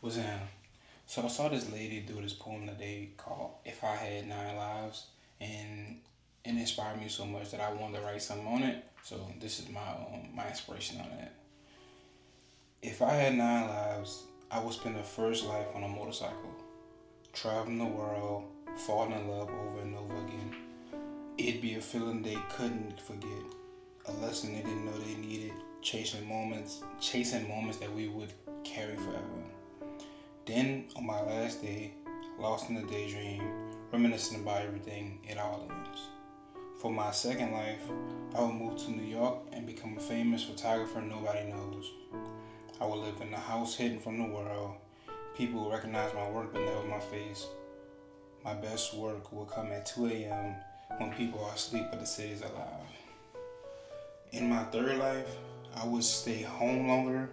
was so I saw this lady do this poem today called "If I Had Nine Lives," and it inspired me so much that I wanted to write something on it. So this is my inspiration on it. If I had nine lives, I would spend the first life on a motorcycle, traveling the world, falling in love over and over again. It'd be a feeling they couldn't forget, a lesson they didn't know they needed, chasing moments that we would carry forever. Then, on my last day, lost in a daydream, reminiscing about everything, it all ends. For my second life, I will move to New York and become a famous photographer nobody knows. I will live in a house hidden from the world. People will recognize my work but never my face. My best work will come at 2 a.m. when people are asleep but the city's alive. In my third life, I would stay home longer,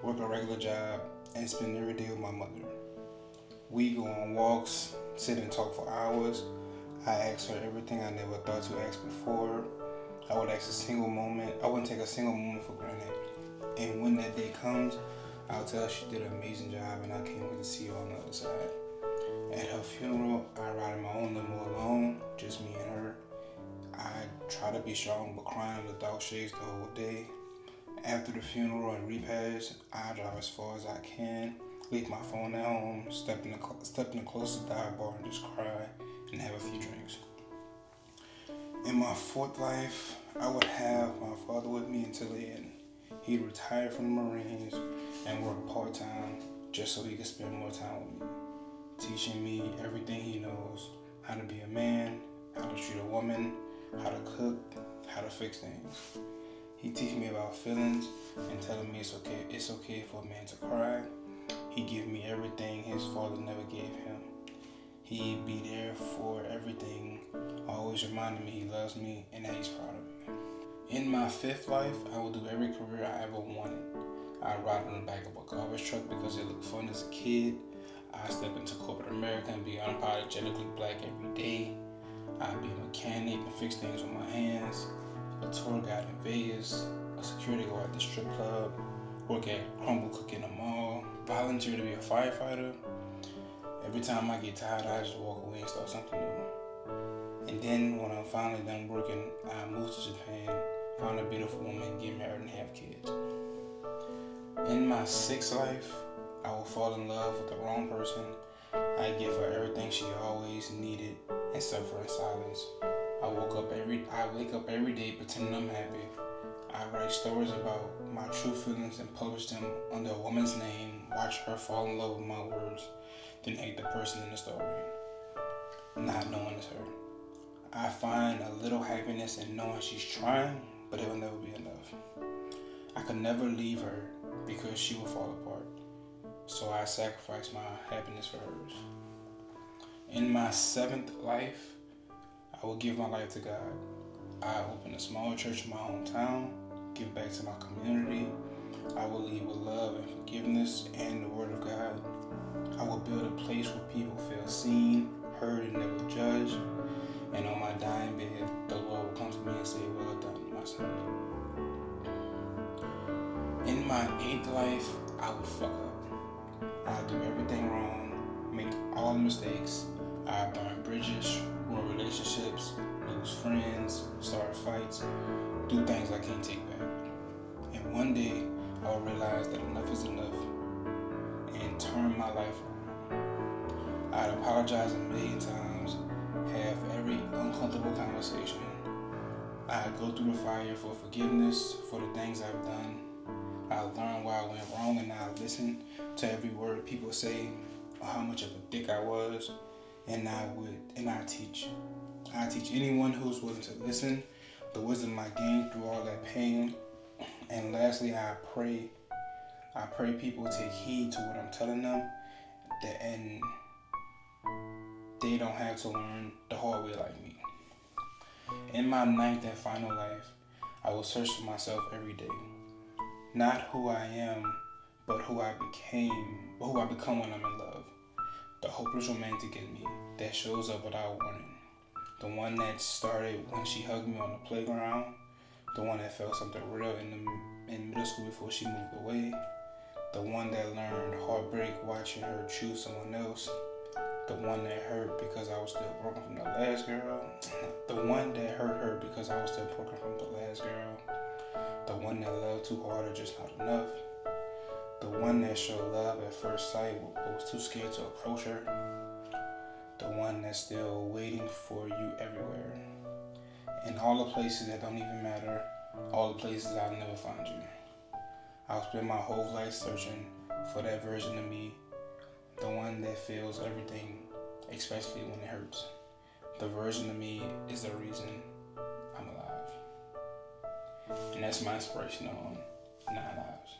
work a regular job, and spend every day with my mother. We go on walks, sit and talk for hours. I ask her everything I never thought to ask before. I wouldn't take a single moment for granted. And when that day comes, I'll tell her she did an amazing job and I can't wait to see her on the other side. At her funeral, I ride in my own limo alone, just me and her. I try to be strong but crying in the dark shades the whole day. After the funeral and repast, I drive as far as I can, leave my phone at home, step in the closest dive bar and just cry and have a few drinks. In my fourth life, I would have my father with me until the end. He retired from the Marines and worked part-time just so he could spend more time with me, teaching me everything he knows, how to be a man, how to treat a woman, how to cook, how to fix things. He teach me about feelings and telling me it's okay for a man to cry. He give me everything his father never gave him. He'd be there for everything, always reminding me he loves me and that he's proud of me. In my fifth life, I will do every career I ever wanted. I ride on the back of a garbage truck because it looked fun as a kid. I step into corporate America and be unapologetically black every day. I'd be a mechanic and fix things with my hands, a tour guide in Vegas, a security guard at the strip club, work at Crumble Cook in the mall, volunteer to be a firefighter. Every time I get tired, I just walk away and start something new. And then when I'm finally done working, I move to Japan, find a beautiful woman, get married and have kids. In my sixth life, I will fall in love with the wrong person. I give her everything she always needed and suffer in silence. I wake up every day pretending I'm happy. I write stories about my true feelings and publish them under a woman's name, watch her fall in love with my words, then hate the person in the story, not knowing it's her. I find a little happiness in knowing she's trying, but it will never be enough. I could never leave her because she will fall apart, so I sacrifice my happiness for hers. In my seventh life, I will give my life to God. I open a small church in my hometown, give back to my community. I will lead with love and forgiveness and the Word of God. I will build a place where people feel seen, heard, and never judged. And on my dying bed, the Lord will come to me and say, "Well done, my son." In my eighth life, I will fuck up. I'll do everything wrong, make all the mistakes. I burn bridges, ruin relationships, lose friends, start fights, do things I can't take back. And one day, I will realize that enough is enough and turn my life around. I'd apologize a million times, have every uncomfortable conversation. I'd go through the fire for forgiveness for the things I've done. I learned why I went wrong and I listen to every word people say or how much of a dick I was. And I teach. I teach anyone who's willing to listen the wisdom I gained through all that pain. And lastly, I pray people take heed to what I'm telling them, and they don't have to learn the hard way like me. In my ninth and final life, I will search for myself every day. Not who I am, but who I become when I'm in love. The hopeless romantic in me that shows up without warning. The one that started when she hugged me on the playground. The one that felt something real in middle school before she moved away. The one that learned heartbreak watching her choose someone else. The one that hurt because I was still broken from the last girl. The one that hurt her because I was still broken from the last girl. The one that loved too hard or just not enough. The one that showed love at first sight but was too scared to approach her. The one that's still waiting for you everywhere. In all the places that don't even matter, all the places I'll never find you. I'll spend my whole life searching for that version of me, the one that feels everything, especially when it hurts. The version of me is the reason I'm alive. And that's my inspiration on 9 Lives.